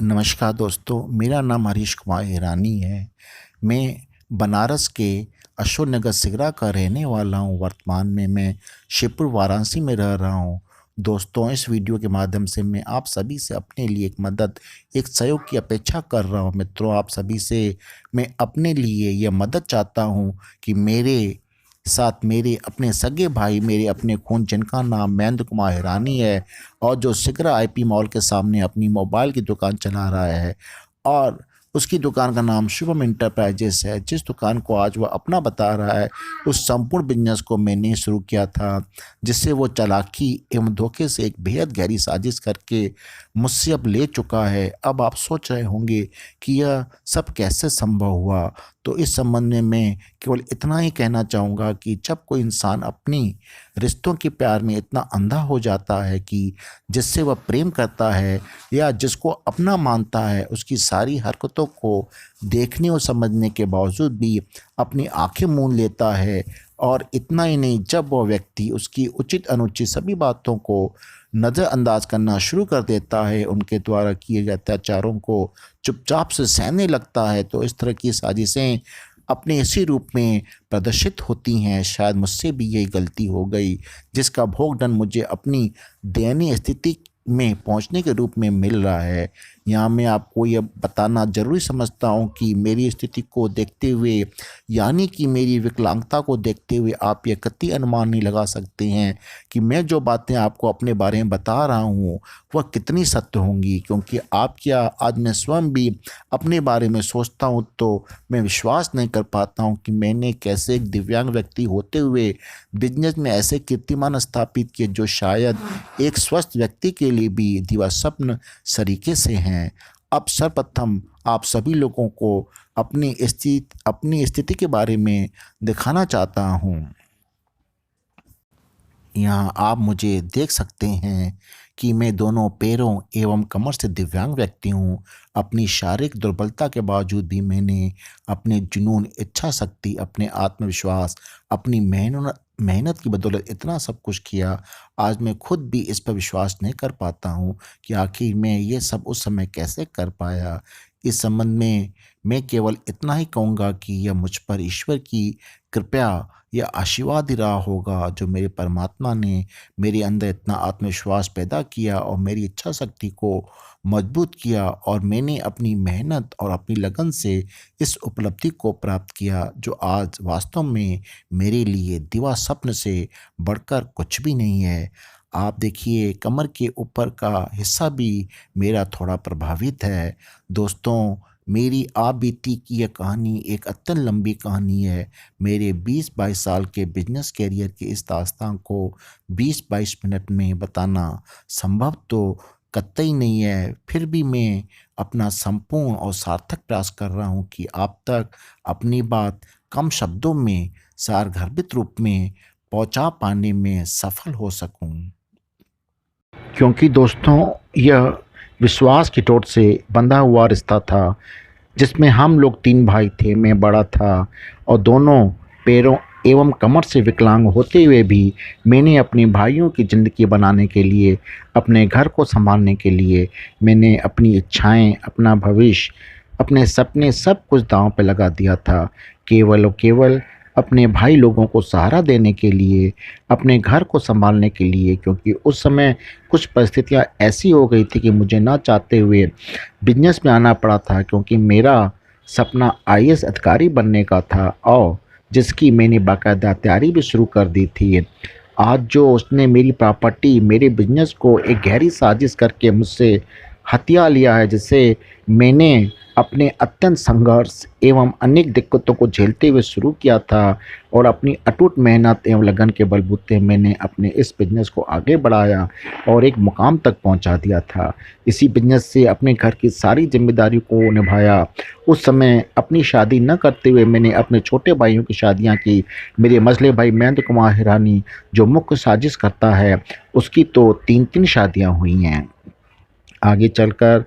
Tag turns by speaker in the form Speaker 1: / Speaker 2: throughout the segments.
Speaker 1: नमस्कार दोस्तों, मेरा नाम हरीश कुमार हिरानी है। मैं बनारस के अशोक नगर सिगरा का रहने वाला हूँ। वर्तमान में मैं शिवपुर वाराणसी में रह रहा हूँ। दोस्तों, इस वीडियो के माध्यम से मैं आप सभी से अपने लिए एक मदद, एक सहयोग की अपेक्षा कर रहा हूँ। मित्रों, आप सभी से मैं अपने लिए यह मदद चाहता हूँ कि मेरे साथ मेरे अपने सगे भाई, मेरे अपने खून, जिनका नाम महेंद्र कुमार हिरानी है और जो सिगरा आईपी मॉल के सामने अपनी मोबाइल की दुकान चला रहा है, और उसकी दुकान का नाम शुभम इंटरप्राइजेस है। जिस दुकान को आज वह अपना बता रहा है, उस संपूर्ण बिजनेस को मैंने शुरू किया था, जिससे वो चालाकी एवं धोखे से एक बेहद गहरी साजिश करके मुझसे अब ले चुका है। अब आप सोच रहे होंगे कि यह सब कैसे संभव हुआ। तो इस संबंध में मैं केवल इतना ही कहना चाहूँगा कि जब कोई इंसान अपनी रिश्तों के प्यार में इतना अंधा हो जाता है कि जिससे वह प्रेम करता है या जिसको अपना मानता है, उसकी सारी हरकतों को देखने और समझने के बावजूद भी अपनी आंखें मूंद लेता है। और इतना ही नहीं, जब वह व्यक्ति उसकी उचित अनुचित सभी बातों को नज़रअंदाज करना शुरू कर देता है, उनके द्वारा किए गए अत्याचारों को चुपचाप से सहने लगता है, तो इस तरह की साजिशें अपने इसी रूप में प्रदर्शित होती हैं। शायद मुझसे भी यही गलती हो गई, जिसका भोगदंड मुझे अपनी दयनीय स्थिति में पहुंचने के रूप में मिल रहा है। यहाँ मैं आपको यह बताना ज़रूरी समझता हूँ कि मेरी स्थिति को देखते हुए, यानी कि मेरी विकलांगता को देखते हुए, आप यह कतई अनुमान नहीं लगा सकते हैं कि मैं जो बातें आपको अपने बारे में बता रहा हूँ वह कितनी सत्य होंगी। क्योंकि आप क्या, आज मैं स्वयं भी अपने बारे में सोचता हूँ तो मैं विश्वास नहीं कर पाता हूँ कि मैंने कैसे एक दिव्यांग व्यक्ति होते हुए बिजनेस में ऐसे कीर्तिमान स्थापित किए जो शायद एक स्वस्थ व्यक्ति के लिए भी दिवा स्वप्न सरीखे से हैं। अब सर्वप्रथम आप सभी लोगों को अपनी स्थिति के बारे में दिखाना चाहता हूँ। यहाँ आप मुझे देख सकते हैं कि मैं दोनों पैरों एवं कमर से दिव्यांग व्यक्ति हूँ। अपनी शारीरिक दुर्बलता के बावजूद भी मैंने अपने जुनून, इच्छा शक्ति, अपने आत्मविश्वास, अपनी मेहनत की बदौलत इतना सब कुछ किया। आज मैं खुद भी इस पर विश्वास नहीं कर पाता हूँ कि आखिर मैं ये सब उस समय कैसे कर पाया। इस संबंध में मैं केवल इतना ही कहूँगा कि यह मुझ पर ईश्वर की कृपया या आशीर्वाद ही रहा होगा, जो मेरे परमात्मा ने मेरे अंदर इतना आत्मविश्वास पैदा किया और मेरी इच्छा शक्ति को मजबूत किया, और मैंने अपनी मेहनत और अपनी लगन से इस उपलब्धि को प्राप्त किया, जो आज वास्तव में मेरे लिए दिवा स्वप्न से बढ़कर कुछ भी नहीं है। आप देखिए, कमर के ऊपर का हिस्सा भी मेरा थोड़ा प्रभावित है। दोस्तों, मेरी आप बीती की यह कहानी एक अत्यंत लंबी कहानी है। मेरे 20-22 साल के बिजनेस कैरियर के इस दास्तान को 20-22 मिनट में बताना संभव तो कतई नहीं है। फिर भी मैं अपना संपूर्ण और सार्थक प्रयास कर रहा हूँ कि आप तक अपनी बात कम शब्दों में सारगर्भित रूप में पहुँचा पाने में सफल हो सकूँ। क्योंकि दोस्तों, यह विश्वास की टोट से बंधा हुआ रिश्ता था, जिसमें हम लोग 3 भाई थे। मैं बड़ा था और दोनों पैरों एवं कमर से विकलांग होते हुए भी मैंने अपने भाइयों की ज़िंदगी बनाने के लिए, अपने घर को संभालने के लिए, मैंने अपनी इच्छाएं, अपना भविष्य, अपने सपने सब कुछ दांव पे लगा दिया था, केवल और केवल अपने भाई लोगों को सहारा देने के लिए, अपने घर को संभालने के लिए। क्योंकि उस समय कुछ परिस्थितियां ऐसी हो गई थी कि मुझे ना चाहते हुए बिजनेस में आना पड़ा था, क्योंकि मेरा सपना आईएएस अधिकारी बनने का था और जिसकी मैंने बाकायदा तैयारी भी शुरू कर दी थी। आज जो उसने मेरी प्रॉपर्टी, मेरे बिजनेस को एक गहरी साजिश करके मुझसे हथिया लिया है, जिसे मैंने अपने अत्यंत संघर्ष एवं अनेक दिक्कतों को झेलते हुए शुरू किया था, और अपनी अटूट मेहनत एवं लगन के बलबूते मैंने अपने इस बिजनेस को आगे बढ़ाया और एक मुकाम तक पहुंचा दिया था। इसी बिजनेस से अपने घर की सारी जिम्मेदारी को निभाया। उस समय अपनी शादी न करते हुए मैंने अपने छोटे भाइयों की शादियां की। मेरे मझले भाई महेंद्र कुमार हिरानी, जो मुख्य साजिश करता है, उसकी तो 3-3 शादियाँ हुई हैं। आगे चलकर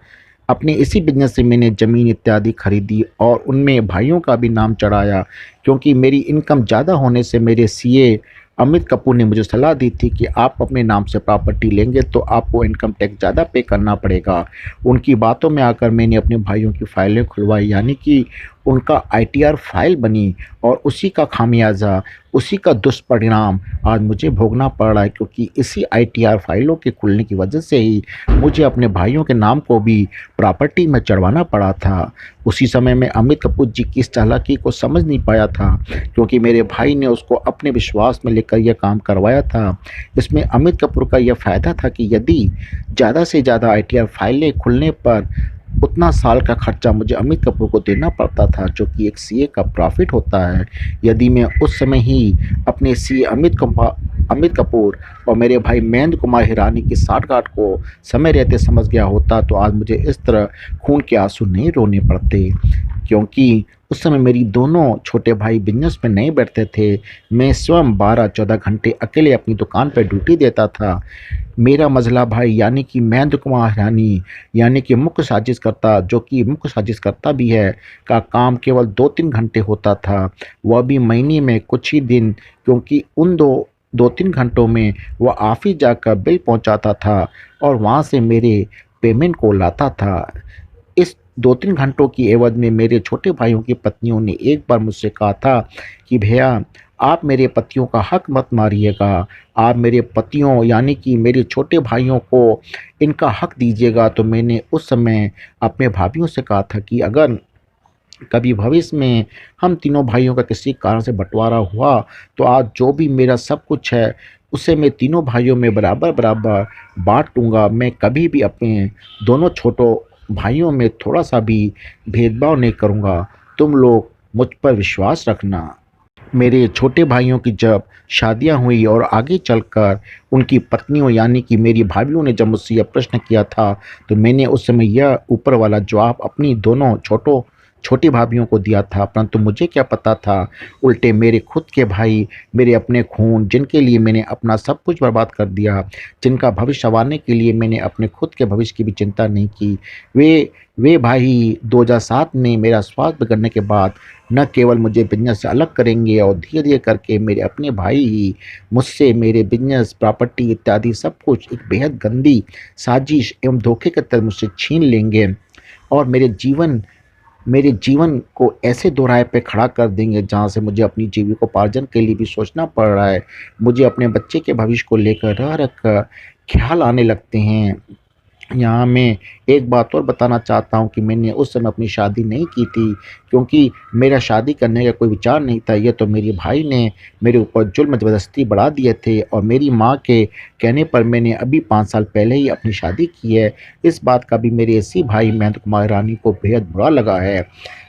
Speaker 1: अपने इसी बिजनेस से मैंने ज़मीन इत्यादि खरीदी और उनमें भाइयों का भी नाम चढ़ाया, क्योंकि मेरी इनकम ज़्यादा होने से मेरे सीए अमित कपूर ने मुझे सलाह दी थी कि आप अपने नाम से प्रॉपर्टी लेंगे तो आपको इनकम टैक्स ज़्यादा पे करना पड़ेगा। उनकी बातों में आकर मैंने अपने भाइयों की फाइलें खुलवाई, यानी कि उनका आईटीआर फाइल बनी, और उसी का खामियाजा, उसी का दुष्परिणाम आज मुझे भोगना पड़ रहा है, क्योंकि इसी आईटीआर फाइलों के खुलने की वजह से ही मुझे अपने भाइयों के नाम को भी प्रॉपर्टी में चढ़वाना पड़ा था। उसी समय में अमित कपूर जी की इस चालाकी को समझ नहीं पाया था, क्योंकि मेरे भाई ने उसको अपने विश्वास में लेकर यह काम करवाया था। इसमें अमित कपूर का यह फ़ायदा था कि यदि ज़्यादा से ज़्यादा आईटीआर फाइलें खुलने पर उतना साल का खर्चा मुझे अमित कपूर को देना पड़ता था, जो कि एक सीए का प्रॉफिट होता है। यदि मैं उस समय ही अपने सीए अमित कपूर और मेरे भाई महेंद्र कुमार हिरानी की साठगांठ को समय रहते समझ गया होता, तो आज मुझे इस तरह खून के आंसू नहीं रोने पड़ते, क्योंकि उस समय मेरी दोनों छोटे भाई बिजनेस में नहीं बैठते थे। मैं स्वयं 12-14 घंटे अकेले अपनी दुकान पर ड्यूटी देता था। मेरा मझला भाई यानी कि महेंद्र कुमार हिरानी, यानी कि मुख्य साजिशकर्ता, जो कि मुख्य साजिशकर्ता भी है, का काम केवल 2-3 घंटे होता था, वह भी महीने में कुछ ही दिन, क्योंकि उन 2-3 घंटों में वह ऑफिस जाकर बिल पहुंचाता था और वहां से मेरे पेमेंट को लाता था। इस 2-3 घंटों की एवज में मेरे छोटे भाइयों की पत्नियों ने एक बार मुझसे कहा था कि भैया, आप मेरे पतियों का हक मत मारिएगा, आप मेरे पतियों यानी कि मेरे छोटे भाइयों को इनका हक दीजिएगा। तो मैंने उस समय अपने भाइयों से कहा था कि अगर कभी भविष्य में हम तीनों भाइयों का किसी कारण से बंटवारा हुआ, तो आज जो भी मेरा सब कुछ है उसे मैं तीनों भाइयों में बराबर बराबर बांट लूँगा। मैं कभी भी अपने दोनों छोटों भाइयों में थोड़ा सा भी भेदभाव नहीं करूँगा। तुम लोग मुझ पर विश्वास रखना। मेरे छोटे भाइयों की जब शादियां हुई और आगे चलकर उनकी पत्नियों यानी कि मेरी भाभियों ने जब मुझसे यह प्रश्न किया था, तो मैंने उस समय यह ऊपर वाला जवाब अपनी दोनों छोटी भाभियों को दिया था। परंतु मुझे क्या पता था, उल्टे मेरे खुद के भाई, मेरे अपने खून, जिनके लिए मैंने अपना सब कुछ बर्बाद कर दिया, जिनका भविष्य संवारने के लिए मैंने अपने खुद के भविष्य की भी चिंता नहीं की, वे भाई 2007 में मेरा स्वास्थ्य बिगड़ने के बाद न केवल मुझे बिजनेस से अलग करेंगे, और धीरे धीरे करके मेरे अपने भाई ही मुझसे मेरे बिजनेस, प्रॉपर्टी इत्यादि सब कुछ एक बेहद गंदी साजिश एवं धोखे के तहत मुझसे छीन लेंगे, और मेरे जीवन को ऐसे दोराहे पे खड़ा कर देंगे जहाँ से मुझे अपनी जीविकोपार्जन के लिए भी सोचना पड़ रहा है। मुझे अपने बच्चे के भविष्य को लेकर रह रख कर ख्याल आने लगते हैं। यहाँ मैं एक बात और बताना चाहता हूँ कि मैंने उस समय अपनी शादी नहीं की थी, क्योंकि मेरा शादी करने का कोई विचार नहीं था। ये तो मेरे भाई ने मेरे ऊपर जुल्म ज़बरदस्ती बढ़ा दिए थे, और मेरी माँ के कहने पर मैंने अभी 5 साल पहले ही अपनी शादी की है। इस बात का भी मेरे इसी भाई महेंद्र कुमार रानी को बेहद बुरा लगा है।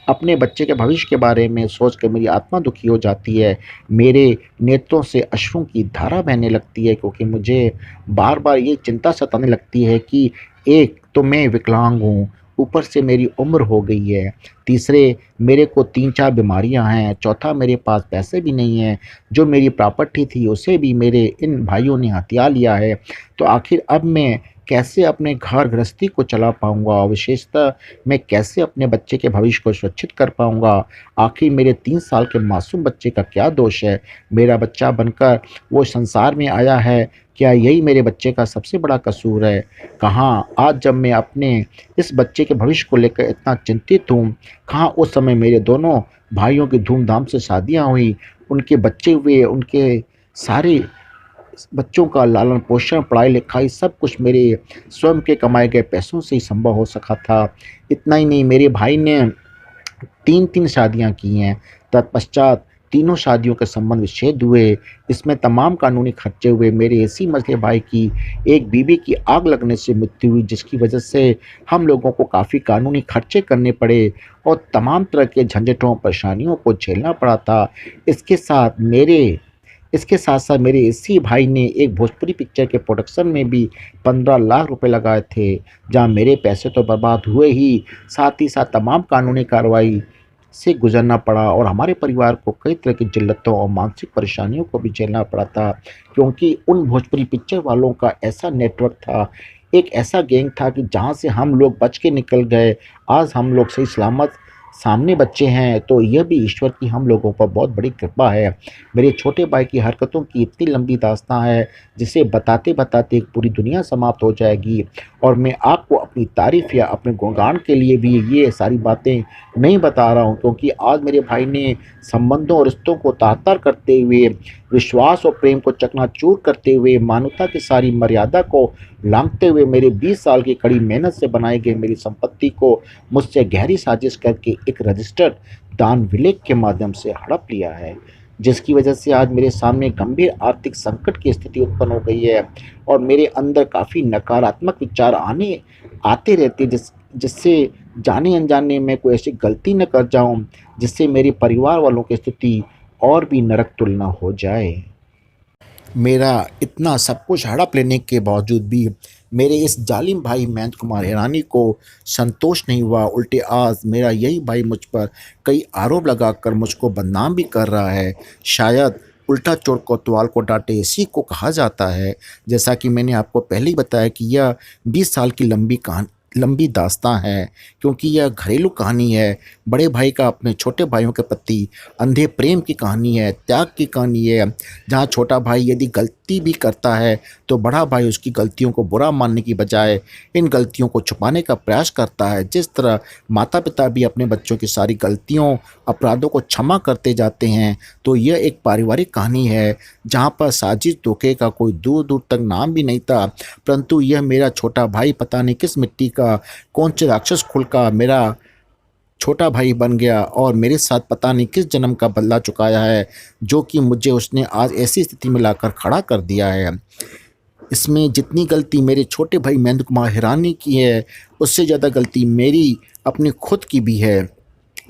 Speaker 1: अपने बच्चे के भविष्य के बारे में सोच कर मेरी आत्मा दुखी हो जाती है। मेरे नेत्रों से अश्रुओं की धारा बहने लगती है, क्योंकि मुझे बार बार ये चिंता सताने लगती है कि एक तो मैं विकलांग हूँ, ऊपर से मेरी उम्र हो गई है, तीसरे मेरे को 3-4 बीमारियां हैं, चौथा मेरे पास पैसे भी नहीं हैं, जो मेरी प्रॉपर्टी थी उसे भी मेरे इन भाइयों ने हथिया लिया है। तो आखिर अब मैं कैसे अपने घर गृहस्थी को चला पाऊंगा, और विशेषतः मैं कैसे अपने बच्चे के भविष्य को सुरक्षित कर पाऊंगा। आखिर मेरे 3 साल के मासूम बच्चे का क्या दोष है? मेरा बच्चा बनकर वो संसार में आया है, क्या यही मेरे बच्चे का सबसे बड़ा कसूर है? कहाँ आज जब मैं अपने इस बच्चे के भविष्य को लेकर इतना चिंतित हूँ, कहाँ उस समय मेरे दोनों भाइयों की धूमधाम से शादियाँ हुई, उनके बच्चे हुए, उनके सारे बच्चों का लालन पोषण, पढ़ाई लिखाई सब कुछ मेरे स्वयं के कमाए गए पैसों से ही संभव हो सका था। इतना ही नहीं, मेरे भाई ने 3-3 शादियां की हैं। तत्पश्चात तीनों शादियों के संबंध विच्छेद हुए। इसमें तमाम कानूनी खर्चे हुए। मेरे इसी मझले भाई की एक बीवी की आग लगने से मृत्यु हुई, जिसकी वजह से हम लोगों को काफ़ी कानूनी खर्चे करने पड़े और तमाम तरह के झंझटों, परेशानियों को झेलना पड़ा था। इसके साथ मेरे इसके साथ साथ मेरे इसी भाई ने एक भोजपुरी पिक्चर के प्रोडक्शन में भी 15 लाख रुपए लगाए थे, जहां मेरे पैसे तो बर्बाद हुए ही, साथ ही साथ तमाम कानूनी कार्रवाई से गुजरना पड़ा, और हमारे परिवार को कई तरह की जिल्लतों और मानसिक परेशानियों को भी झेलना पड़ा था, क्योंकि उन भोजपुरी पिक्चर वालों का ऐसा नेटवर्क था, एक ऐसा गैंग था कि जहां से हम लोग बच के निकल गए, आज हम लोग सही सलामत सामने बच्चे हैं तो यह भी ईश्वर की हम लोगों पर बहुत बड़ी कृपा है। मेरे छोटे भाई की हरकतों की इतनी लंबी दास्तां है जिसे बताते-बताते एक पूरी दुनिया समाप्त हो जाएगी और मैं आपको अपनी तारीफ़ या अपने गुणगान के लिए भी ये सारी बातें नहीं बता रहा हूँ, क्योंकि आज मेरे भाई ने संबंधों और रिश्तों को तार-तार करते हुए, विश्वास और प्रेम को चकनाचूर करते हुए, मानवता की सारी मर्यादा को लांघते हुए मेरे 20 साल की कड़ी मेहनत से बनाई गई मेरी संपत्ति को मुझसे गहरी साजिश करके एक रजिस्टर्ड दान विलेख के माध्यम से हड़प लिया है, जिसकी वजह से आज मेरे सामने गंभीर आर्थिक संकट की स्थिति उत्पन्न हो गई है और मेरे अंदर काफ़ी नकारात्मक विचार आने आते रहते हैं, जिससे जाने अनजाने में कोई ऐसी गलती न कर जाऊं जिससे मेरे परिवार वालों की स्थिति और भी नरक तुलना हो जाए। मेरा इतना सब कुछ हड़प लेने के बावजूद भी मेरे इस जालिम भाई मयंक कुमार हिरानी को संतोष नहीं हुआ। उल्टे आज मेरा यही भाई मुझ पर कई आरोप लगाकर मुझको बदनाम भी कर रहा है। शायद उल्टा चोर कोतवाल को डांटे इसी को कहा जाता है। जैसा कि मैंने आपको पहले ही बताया कि यह 20 साल की लंबी दास्तां है, क्योंकि यह घरेलू कहानी है। बड़े भाई का अपने छोटे भाइयों के प्रति अंधे प्रेम की कहानी है, त्याग की कहानी है, जहाँ छोटा भाई यदि गलती भी करता है तो बड़ा भाई उसकी गलतियों को बुरा मानने की बजाय इन गलतियों को छुपाने का प्रयास करता है। जिस तरह माता पिता भी अपने बच्चों की सारी गलतियों, अपराधों को क्षमा करते जाते हैं, तो यह एक पारिवारिक कहानी है जहाँ पर साजिश धोखे का कोई दूर दूर तक नाम भी नहीं था। परंतु यह मेरा छोटा भाई पता नहीं किस मिट्टी का, कौन से राक्षस कुल का मेरा छोटा भाई बन गया और मेरे साथ पता नहीं किस जन्म का बदला चुकाया है, जो कि मुझे उसने आज ऐसी स्थिति में लाकर खड़ा कर दिया है। इसमें जितनी गलती मेरे छोटे भाई महेंद्र कुमार हिरानी की है, उससे ज़्यादा गलती मेरी अपनी खुद की भी है,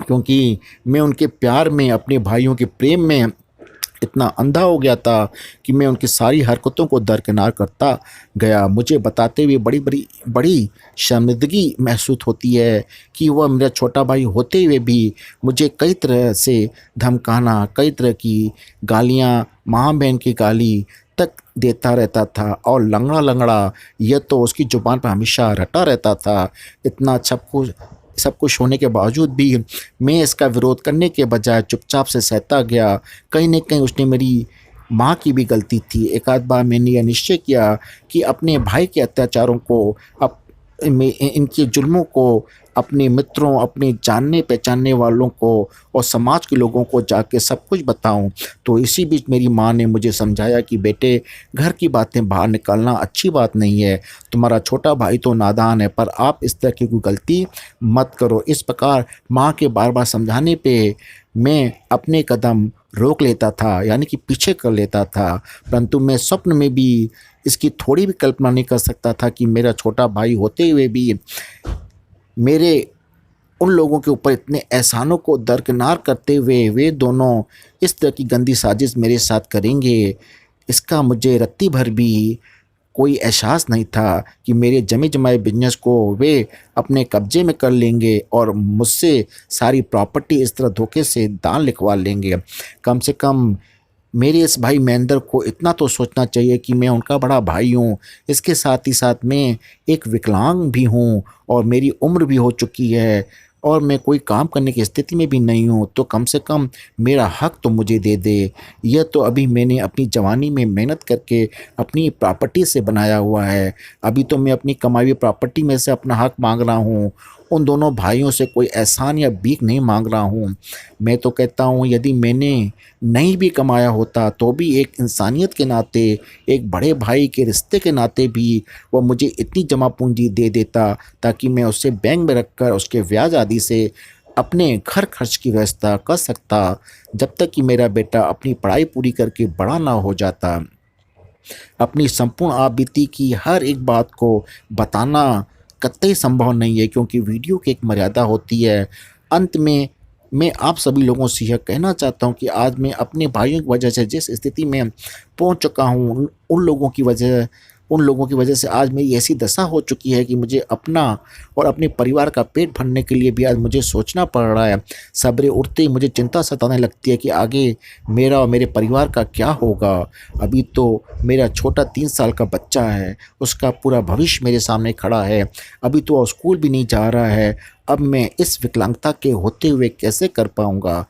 Speaker 1: क्योंकि मैं उनके प्यार में, अपने भाइयों के प्रेम में इतना अंधा हो गया था कि मैं उनकी सारी हरकतों को दरकिनार करता गया। मुझे बताते हुए बड़ी शर्मिंदगी महसूस होती है कि वह मेरा छोटा भाई होते हुए भी मुझे कई तरह से धमकाना, कई तरह की गालियाँ, माँ बहन की गाली तक देता रहता था और लंगड़ा-लंगड़ा यह तो उसकी ज़ुबान पर हमेशा रटा रहता था। इतना सब कुछ होने के बावजूद भी मैं इसका विरोध करने के बजाय चुपचाप से सहता गया। कहीं न कहीं उसने मेरी माँ की भी गलती थी। एक आध बार मैंने यह निश्चय किया कि अपने भाई के अत्याचारों को, अप में इनके जुल्मों को अपने मित्रों, अपने जानने-पहचानने वालों को और समाज के लोगों को जाके सब कुछ बताऊँ। तो इसी बीच मेरी माँ ने मुझे समझाया कि बेटे, घर की बातें बाहर निकालना अच्छी बात नहीं है। तुम्हारा छोटा भाई तो नादान है, पर आप इस तरह की कोई गलती मत करो। इस प्रकार माँ के बार-बार समझाने पे मैं अपने कदम रोक लेता था, यानी कि पीछे कर लेता था। परंतु मैं स्वप्न में भी इसकी थोड़ी भी कल्पना नहीं कर सकता था कि मेरा छोटा भाई होते हुए भी मेरे उन लोगों के ऊपर इतने एहसानों को दरकिनार करते हुए वे दोनों इस तरह की गंदी साजिश मेरे साथ करेंगे, इसका मुझे रत्ती भर भी कोई एहसास नहीं था कि मेरे जमे जमाए बिजनेस को वे अपने कब्जे में कर लेंगे और मुझसे सारी प्रॉपर्टी इस तरह धोखे से दान लिखवा लेंगे। कम से कम मेरे इस भाई महेंद्र को इतना तो सोचना चाहिए कि मैं उनका बड़ा भाई हूँ। इसके साथ ही साथ मैं एक विकलांग भी हूँ और मेरी उम्र भी हो चुकी है और मैं कोई काम करने की स्थिति में भी नहीं हूँ, तो कम से कम मेरा हक तो मुझे दे दे। यह तो अभी मैंने अपनी जवानी में मेहनत करके अपनी प्रॉपर्टी से बनाया हुआ है। अभी तो मैं अपनी कमाई हुई प्रॉपर्टी में से अपना हक मांग रहा हूँ। उन दोनों भाइयों से कोई एहसान या भीख नहीं मांग रहा हूँ। मैं तो कहता हूँ यदि मैंने नहीं भी कमाया होता तो भी एक इंसानियत के नाते, एक बड़े भाई के रिश्ते के नाते भी वह मुझे इतनी जमा पूंजी दे देता ताकि मैं उसे बैंक में रखकर उसके ब्याज आदि से अपने घर खर्च की व्यवस्था कर सकता, जब तक कि मेरा बेटा अपनी पढ़ाई पूरी करके बड़ा ना हो जाता। अपनी संपूर्ण आपबीती की हर एक बात को बताना कतई संभव नहीं है, क्योंकि वीडियो की एक मर्यादा होती है। अंत में मैं आप सभी लोगों से यह कहना चाहता हूँ कि आज मैं अपने भाइयों की वजह से जिस स्थिति में पहुँच चुका हूँ, उन लोगों की वजह उन लोगों की वजह से आज मेरी ऐसी दशा हो चुकी है कि मुझे अपना और अपने परिवार का पेट भरने के लिए भी आज मुझे सोचना पड़ रहा है। सवेरे उठते ही मुझे चिंता सताने लगती है कि आगे मेरा और मेरे परिवार का क्या होगा। अभी तो मेरा छोटा 3 साल का बच्चा है, उसका पूरा भविष्य मेरे सामने खड़ा है। अभी तो वो स्कूल भी नहीं जा रहा है। अब मैं इस विकलांगता के होते हुए कैसे कर पाऊँगा?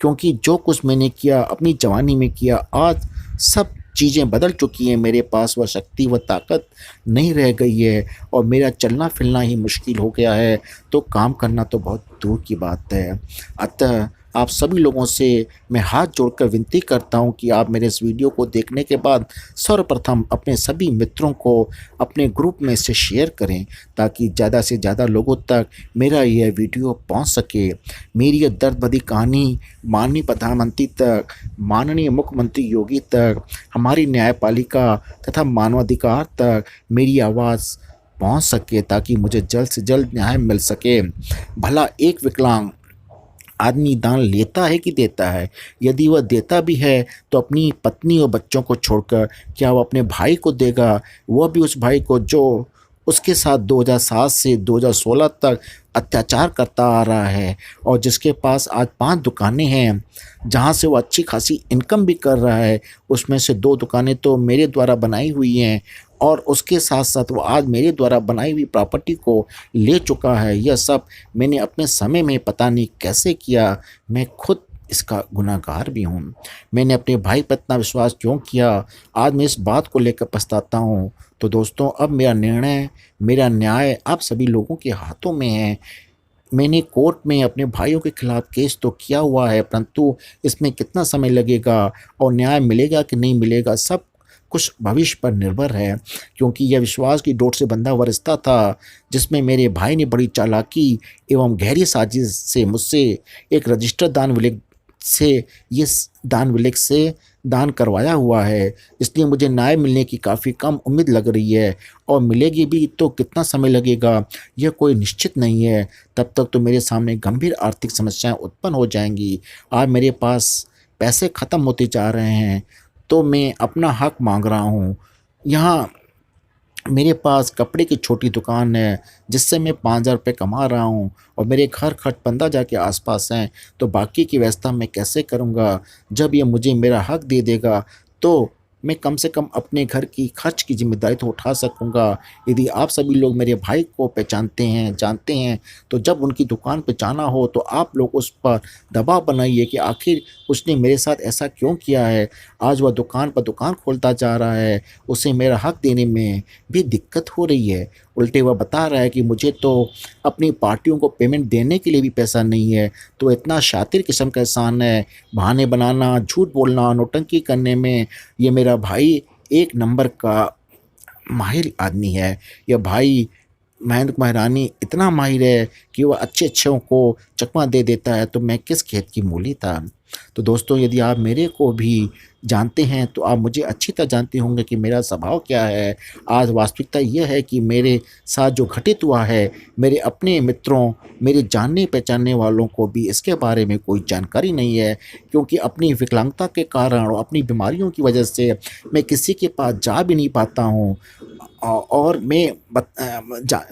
Speaker 1: क्योंकि जो कुछ मैंने किया, अपनी जवानी में किया, आज सब चीज़ें बदल चुकी हैं। मेरे पास वह शक्ति, वह ताकत नहीं रह गई है और मेरा चलना-फिरना ही मुश्किल हो गया है, तो काम करना तो बहुत दूर की बात है। अतः आप सभी लोगों से मैं हाथ जोड़कर विनती करता हूँ कि आप मेरे इस वीडियो को देखने के बाद सर्वप्रथम अपने सभी मित्रों को अपने ग्रुप में इसे शेयर करें, ताकि ज़्यादा से ज़्यादा लोगों तक मेरा यह वीडियो पहुँच सके। मेरी यह दर्द भरी कहानी माननीय प्रधानमंत्री तक, माननीय मुख्यमंत्री योगी तक, हमारी न्यायपालिका तथा मानवाधिकार तक मेरी आवाज़ पहुँच सके, ताकि मुझे जल्द से जल्द न्याय मिल सके। भला एक विकलांग आदमी दान लेता है कि देता है? यदि वह देता भी है तो अपनी पत्नी और बच्चों को छोड़कर क्या वह अपने भाई को देगा? वह भी उस भाई को जो उसके साथ 2007 से 2016 तक अत्याचार करता आ रहा है और जिसके पास आज 5 दुकानें हैं, जहाँ से वो अच्छी खासी इनकम भी कर रहा है। उसमें से 2 दुकानें तो मेरे द्वारा बनाई हुई हैं और उसके साथ-साथ वो आज मेरे द्वारा बनाई हुई प्रॉपर्टी को ले चुका है। यह सब मैंने अपने समय में पता नहीं कैसे किया, मैं खुद इसका गुनहगार भी हूँ। मैंने अपने भाई पे इतना विश्वास क्यों किया? आज मैं इस बात को लेकर पछताता हूँ। तो दोस्तों, अब मेरा निर्णय, मेरा न्याय आप सभी लोगों के हाथों में है। मैंने कोर्ट में अपने भाइयों के खिलाफ केस तो किया हुआ है, परंतु इसमें कितना समय लगेगा और न्याय मिलेगा कि नहीं मिलेगा, सब कुछ भविष्य पर निर्भर है। क्योंकि यह विश्वास की डोर से बंधा हुआ रिश्ता था, जिसमें मेरे भाई ने बड़ी चालाकी एवं गहरी साजिश से मुझसे एक रजिस्टर्ड दान विलेख से ये दान विलेख से दान करवाया हुआ है। इसलिए मुझे न्याय मिलने की काफ़ी कम उम्मीद लग रही है और मिलेगी भी तो कितना समय लगेगा, यह कोई निश्चित नहीं है। तब तक तो मेरे सामने गंभीर आर्थिक समस्याएं उत्पन्न हो जाएंगी। आज मेरे पास पैसे ख़त्म होते जा रहे हैं, तो मैं अपना हक मांग रहा हूँ। यहाँ मेरे पास कपड़े की छोटी दुकान है, जिससे मैं 5,000 रुपये कमा रहा हूँ और मेरे घर खर्च 15,000 के आसपास हैं, तो बाकी की व्यवस्था मैं कैसे करूँगा? जब ये मुझे मेरा हक दे देगा, तो मैं कम से कम अपने घर की खर्च की ज़िम्मेदारी तो उठा सकूँगा। यदि आप सभी लोग मेरे भाई को पहचानते हैं, जानते हैं, तो जब उनकी दुकान पे जाना हो तो आप लोग उस पर दबाव बनाइए कि आखिर उसने मेरे साथ ऐसा क्यों किया है? आज वह दुकान पर दुकान खोलता जा रहा है, उसे मेरा हक देने में भी दिक्कत हो रही है। उल्टे वह बता रहा है कि मुझे तो अपनी पार्टियों को पेमेंट देने के लिए भी पैसा नहीं है। तो इतना शातिर किस्म का इंसान है, बहाने बनाना, झूठ बोलना, नौटंकी करने में ये मेरा भाई एक नंबर का माहिर आदमी है। यह भाई महेंद्र कुमार ईरानी इतना माहिर है कि वह अच्छे-अच्छों को चकमा दे देता है, तो मैं किस खेत की मूली था। तो दोस्तों, यदि आप मेरे को भी जानते हैं तो आप मुझे अच्छी तरह जानते होंगे कि मेरा स्वभाव क्या है। आज वास्तविकता यह है कि मेरे साथ जो घटित हुआ है, मेरे अपने मित्रों, मेरे जानने-पहचानने वालों को भी इसके बारे में कोई जानकारी नहीं है, क्योंकि अपनी विकलांगता के कारण और अपनी बीमारियों की वजह से मैं किसी के पास जा भी नहीं पाता हूँ। और मैं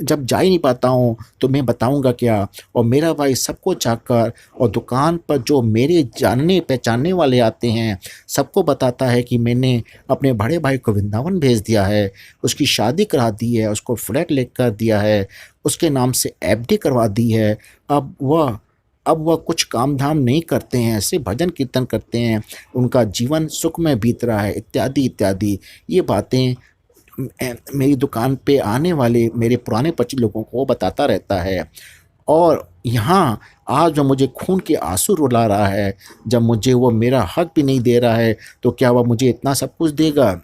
Speaker 1: जब जा ही नहीं पाता हूँ तो मैं बताऊँगा क्या? और मेरा भाई सबको जाकर और दुकान पर जो मेरे जानने पहचानने वाले आते हैं, सबको बताता है कि मैंने अपने बड़े भाई को वृंदावन भेज दिया है, उसकी शादी करा दी है, उसको फ्लैट लेकर दिया है, उसके नाम से एफडी करवा दी है। अब वह कुछ काम-धाम नहीं करते हैं, सिर्फ़ भजन कीर्तन करते हैं, उनका जीवन सुख में बीत रहा है, इत्यादि, इत्यादि। ये बातें मेरी दुकान पे आने वाले मेरे पुराने परिचित लोगों को वो बताता रहता है। और यहाँ आज जो मुझे खून के आँसू रुला रहा है, जब मुझे वो मेरा हक भी नहीं दे रहा है, तो क्या वह मुझे इतना सब कुछ देगा?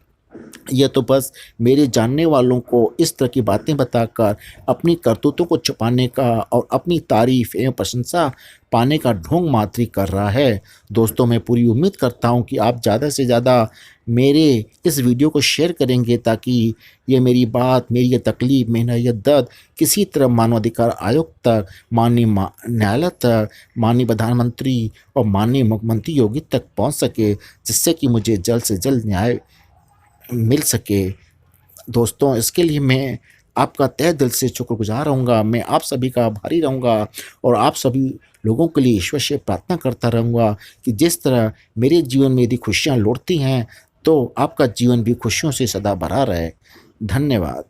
Speaker 1: यह तो बस मेरे जानने वालों को इस तरह की बातें बताकर अपनी करतूतों को छुपाने का और अपनी तारीफ़ एवं प्रशंसा पाने का ढोंग मात्र कर रहा है। दोस्तों, मैं पूरी उम्मीद करता हूँ कि आप ज़्यादा से ज़्यादा मेरे इस वीडियो को शेयर करेंगे, ताकि ये मेरी बात, मेरी ये तकलीफ़, मेरा ये दर्द किसी तरह मानवाधिकार आयोग तक, माननीय न्यायालय तक, माननीय प्रधानमंत्री और माननीय मुख्यमंत्री योगी तक पहुँच सके, जिससे कि मुझे जल्द से जल्द न्याय मिल सके। दोस्तों, इसके लिए मैं आपका तहे दिल से शुक्रगुज़ार रहूँगा। मैं आप सभी का आभारी रहूँगा और आप सभी लोगों के लिए ईश्वर से प्रार्थना करता रहूँगा कि जिस तरह मेरे जीवन में यदि खुशियाँ लौटती हैं, तो आपका जीवन भी खुशियों से सदा भरा रहे। धन्यवाद।